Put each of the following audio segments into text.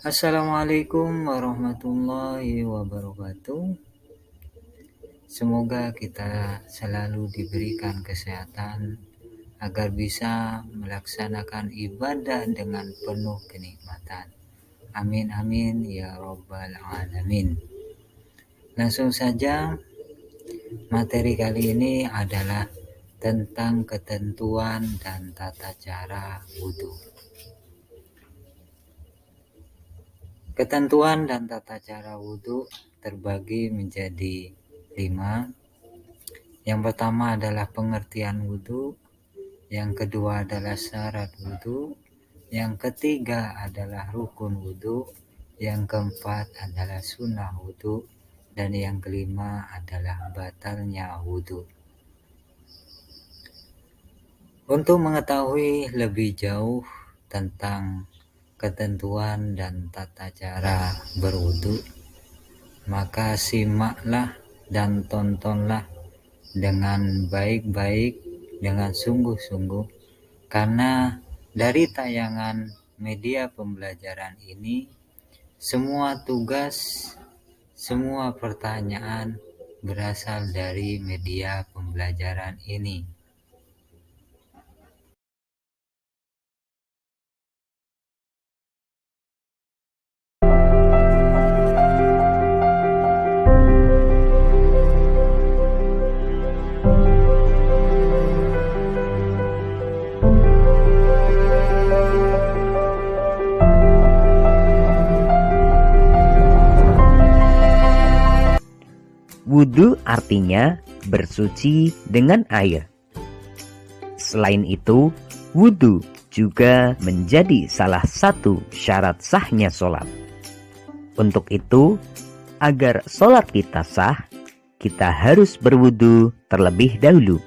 Assalamualaikum warahmatullahi wabarakatuh. Semoga kita selalu diberikan kesehatan agar bisa melaksanakan ibadah dengan penuh kenikmatan. Amin amin ya robbal alamin. Langsung saja, materi kali ini adalah tentang ketentuan dan tata cara wudhu. Ketentuan dan tata cara wudhu terbagi menjadi 5. Yang pertama adalah pengertian wudhu, yang kedua adalah syarat wudhu, yang ketiga adalah rukun wudhu, yang keempat adalah sunnah wudhu, dan yang kelima adalah batalnya wudhu. Untuk mengetahui lebih jauh tentang ketentuan dan tata cara berwudhu, maka simaklah dan tontonlah dengan baik-baik, dengan sungguh-sungguh, karena dari tayangan media pembelajaran ini, semua tugas, semua pertanyaan berasal dari media pembelajaran ini. Wudhu artinya bersuci dengan air. Selain itu, wudhu juga menjadi salah satu syarat sahnya sholat. Untuk itu, agar sholat kita sah, kita harus berwudhu terlebih dahulu.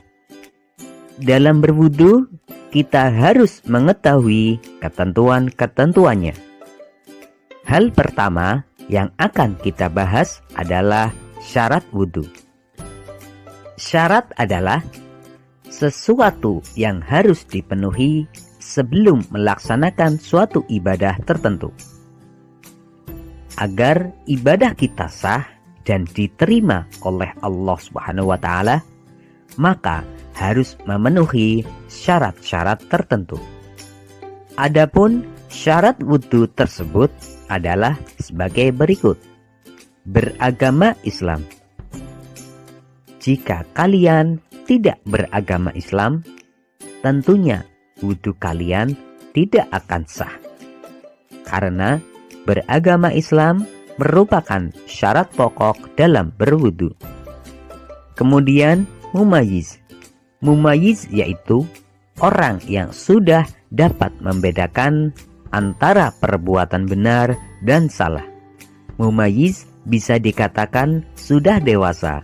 Dalam berwudhu, kita harus mengetahui ketentuan-ketentuannya. Hal pertama yang akan kita bahas adalah syarat wudhu. Syarat adalah sesuatu yang harus dipenuhi sebelum melaksanakan suatu ibadah tertentu. Agar ibadah kita sah dan diterima oleh Allah Subhanahu wa Ta'ala, maka harus memenuhi syarat-syarat tertentu. Adapun syarat wudhu tersebut adalah sebagai berikut. Beragama Islam. Jika kalian tidak beragama Islam, tentunya wudhu kalian tidak akan sah. Karena beragama Islam merupakan syarat pokok dalam berwudhu. Kemudian mumayyiz. Mumayyiz yaitu orang yang sudah dapat membedakan antara perbuatan benar dan salah. Mumayyiz bisa dikatakan sudah dewasa.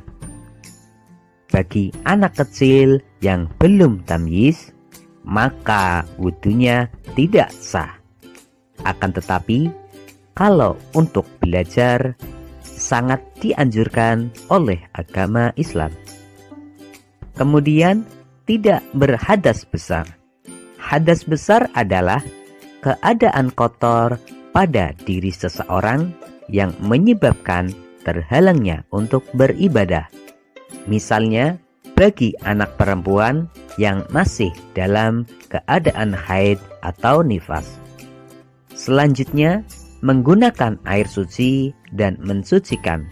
Bagi anak kecil yang belum tamyiz, maka wudhunya tidak sah. Akan tetapi, kalau untuk belajar, sangat dianjurkan oleh agama Islam. Kemudian, tidak berhadas besar. Hadas besar adalah keadaan kotor pada diri seseorang yang menyebabkan terhalangnya untuk beribadah. Misalnya, bagi anak perempuan yang masih dalam keadaan haid atau nifas. Selanjutnya, menggunakan air suci dan mensucikan.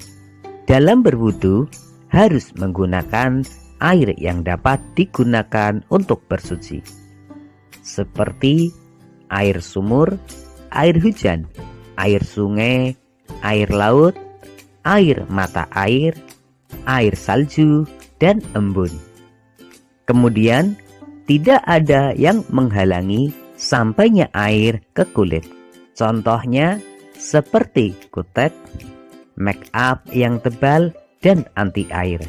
Dalam berwudu, harus menggunakan air yang dapat digunakan untuk bersuci. Seperti air sumur, air hujan, air sungai, air laut, air mata air salju, dan embun. Kemudian, tidak ada yang menghalangi sampainya air ke kulit. Contohnya seperti kutek, make up yang tebal dan anti air,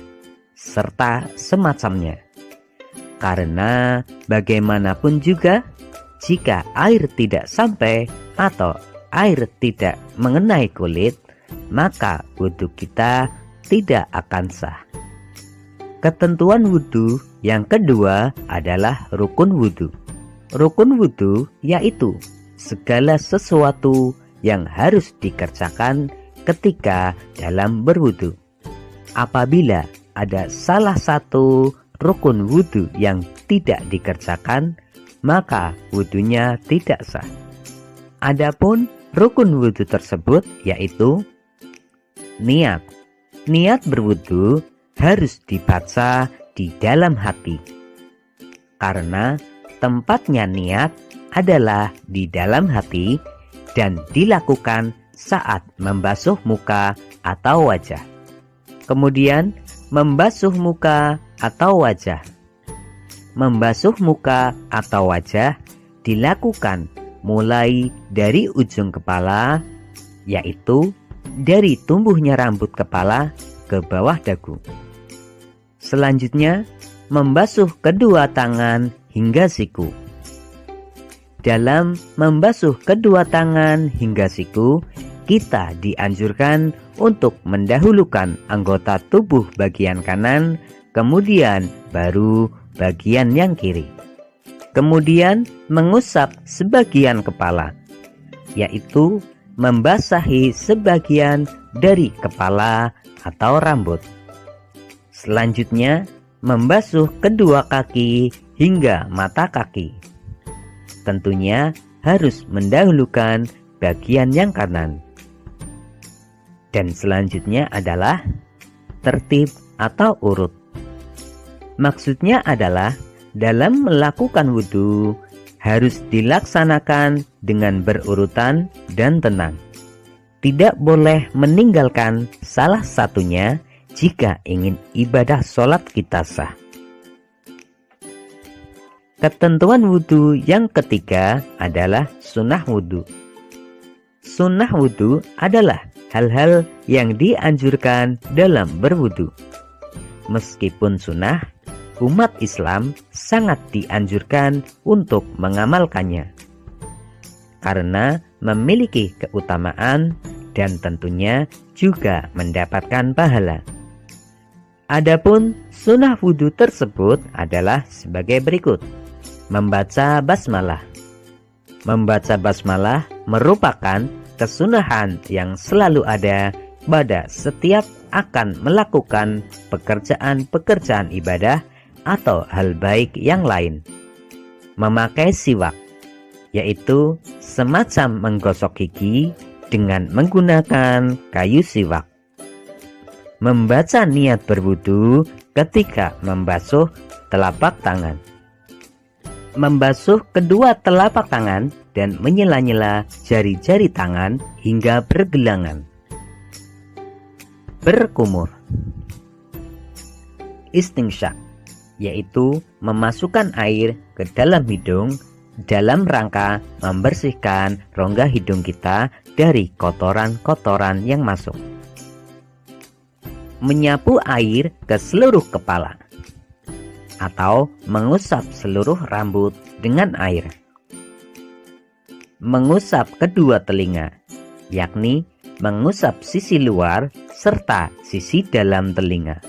serta semacamnya. Karena bagaimanapun juga, jika air tidak sampai atau air tidak mengenai kulit, maka wudhu kita tidak akan sah. Ketentuan wudhu yang kedua adalah rukun wudhu. Rukun wudhu yaitu segala sesuatu yang harus dikerjakan ketika dalam berwudu. Apabila ada salah satu rukun wudu yang tidak dikerjakan, maka wudunya tidak sah. Adapun rukun wudu tersebut yaitu niat. Niat berwudu harus dibaca di dalam hati, karena tempatnya niat adalah di dalam hati dan dilakukan saat membasuh muka atau wajah. Kemudian membasuh muka atau wajah. Membasuh muka atau wajah dilakukan mulai dari ujung kepala, yaitu dari tumbuhnya rambut kepala ke bawah dagu. Selanjutnya, membasuh kedua tangan hingga siku. Dalam membasuh kedua tangan hingga siku, kita dianjurkan untuk mendahulukan anggota tubuh bagian kanan, kemudian baru bagian yang kiri. Kemudian mengusap sebagian kepala, yaitu membasahi sebagian dari kepala atau rambut. Selanjutnya, membasuh kedua kaki hingga mata kaki. Tentunya harus mendahulukan bagian yang kanan. Dan selanjutnya adalah tertib atau urut. Maksudnya adalah dalam melakukan wudhu harus dilaksanakan dengan berurutan dan tenang. Tidak boleh meninggalkan salah satunya jika ingin ibadah sholat kita sah. Ketentuan wudhu yang ketiga adalah sunnah wudhu. Sunnah wudhu adalah hal-hal yang dianjurkan dalam berwudhu. Meskipun sunnah, umat Islam sangat dianjurkan untuk mengamalkannya karena memiliki keutamaan dan tentunya juga mendapatkan pahala. Adapun sunnah wudhu tersebut adalah sebagai berikut. Membaca basmalah. Membaca basmalah merupakan kesunahan yang selalu ada pada setiap akan melakukan pekerjaan-pekerjaan ibadah atau hal baik yang lain. Memakai siwak, yaitu semacam menggosok gigi dengan menggunakan kayu siwak. Membaca niat berwudu ketika membasuh telapak tangan. Membasuh kedua telapak tangan dan menyela-nyela jari-jari tangan hingga bergelangan. Berkumur. Istinsyak, yaitu memasukkan air ke dalam hidung dalam rangka membersihkan rongga hidung kita dari kotoran-kotoran yang masuk. Menyapu air ke seluruh kepala atau mengusap seluruh rambut dengan air. Mengusap kedua telinga, yakni mengusap sisi luar serta sisi dalam telinga.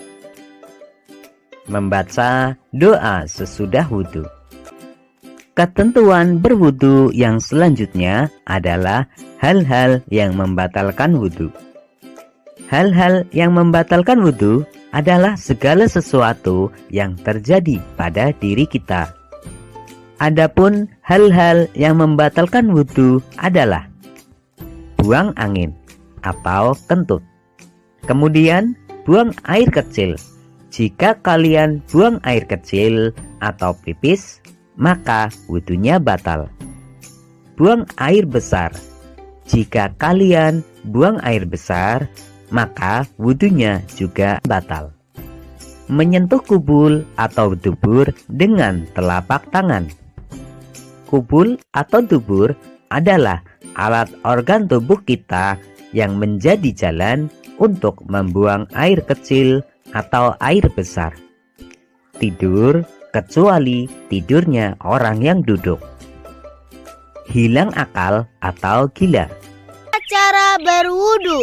Membaca doa sesudah wudhu. Ketentuan berwudhu yang selanjutnya adalah hal-hal yang membatalkan wudhu. Hal-hal yang membatalkan wudhu adalah segala sesuatu yang terjadi pada diri kita. Adapun hal-hal yang membatalkan wudhu adalah buang angin atau kentut. Kemudian buang air kecil. Jika kalian buang air kecil atau pipis, maka wudhunya batal. Buang air besar. Jika kalian buang air besar, maka wudhunya juga batal. Menyentuh kubul atau dubur dengan telapak tangan. Kubul atau dubur adalah alat organ tubuh kita yang menjadi jalan untuk membuang air kecil atau air besar. Tidur kecuali tidurnya orang yang duduk. Hilang akal atau gila. Cara berwudu.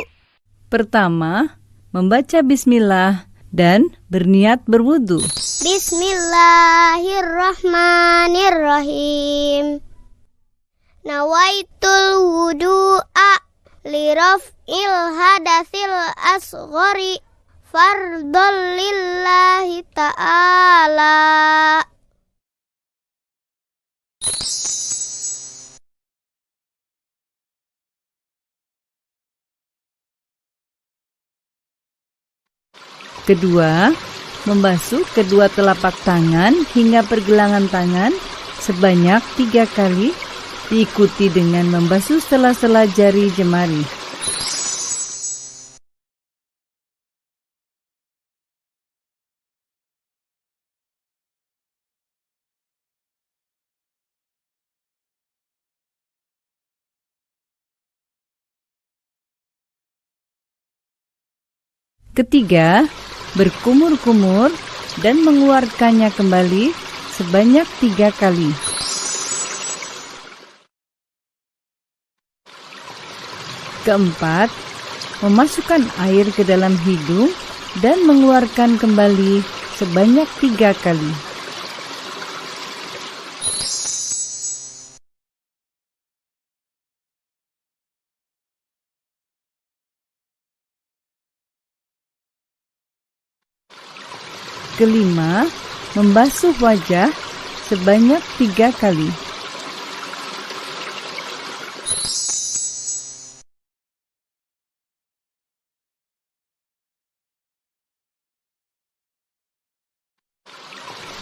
Pertama, membaca bismillah dan berniat berwudu. Bismillahirrahmanirrahim. Nawaitul wudu'a liraf'il hadatsil asghari fardhol lillahi ta'ala. Kedua, membasuh kedua telapak tangan hingga pergelangan tangan sebanyak 3 kali, diikuti dengan membasuh sela-sela jari jemari. Ketiga, berkumur-kumur dan mengeluarkannya kembali sebanyak 3 kali. Keempat, memasukkan air ke dalam hidung dan mengeluarkan kembali sebanyak 3 kali. Kelima, membasuh wajah sebanyak 3 kali.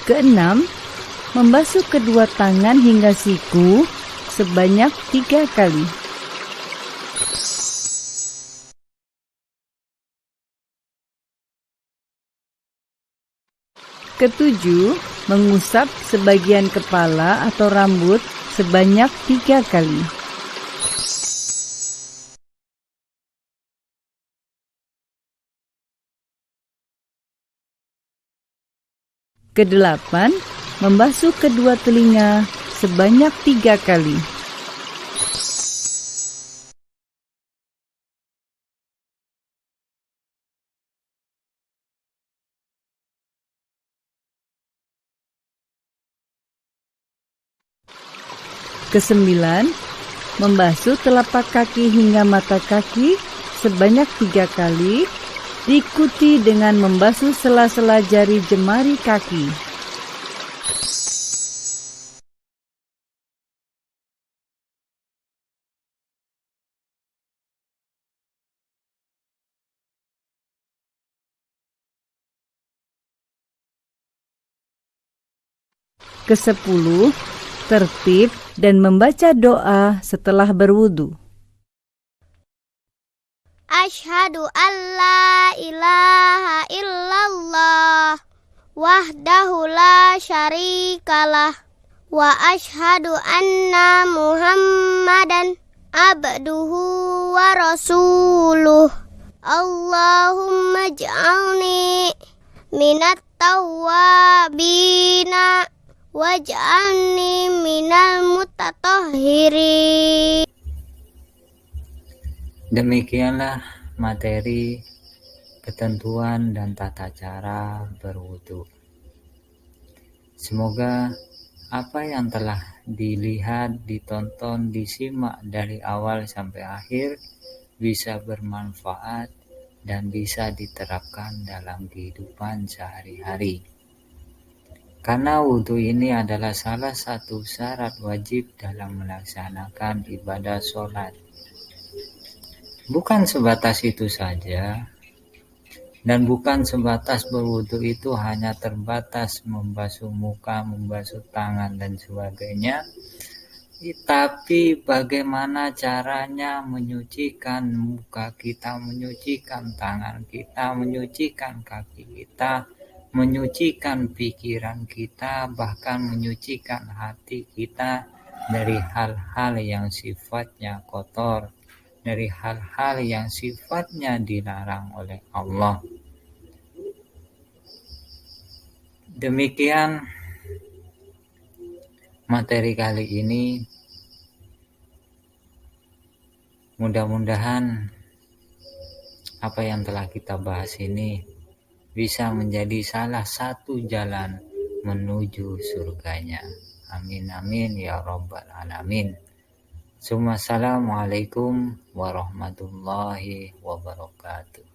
Keenam, membasuh kedua tangan hingga siku sebanyak 3 kali. Ketujuh, mengusap sebagian kepala atau rambut sebanyak 3 kali. Kedelapan, membasuh kedua telinga sebanyak 3 kali. Kesembilan, membasuh telapak kaki hingga mata kaki sebanyak 3 kali, diikuti dengan membasuh sela-sela jari jemari kaki. Kesepuluh, tertib dan membaca doa setelah berwudu. Asyhadu an la ilaha illallah wahdahu la syarikalah wa asyhadu anna Muhammadan abduhu wa rasuluh. Allahumma ij'alni minat tawwabina waj'alni minal mutatahhirin. Demikianlah materi, ketentuan, dan tata cara berwudu. Semoga apa yang telah dilihat, ditonton, disimak dari awal sampai akhir bisa bermanfaat dan bisa diterapkan dalam kehidupan sehari-hari. Karena wudhu ini adalah salah satu syarat wajib dalam melaksanakan ibadah sholat. Bukan sebatas itu saja, dan bukan sebatas berwudhu itu hanya terbatas membasuh muka, membasuh tangan, dan sebagainya. Tapi bagaimana caranya menyucikan muka kita, menyucikan tangan kita, menyucikan kaki kita, menyucikan pikiran kita, bahkan menyucikan hati kita dari hal-hal yang sifatnya kotor, dari hal-hal yang sifatnya dilarang oleh Allah. Demikian materi kali ini. Mudah-mudahan apa yang telah kita bahas ini bisa menjadi salah satu jalan menuju surganya. Amin amin ya rabbal alamin. Assalamualaikum warahmatullahi wabarakatuh.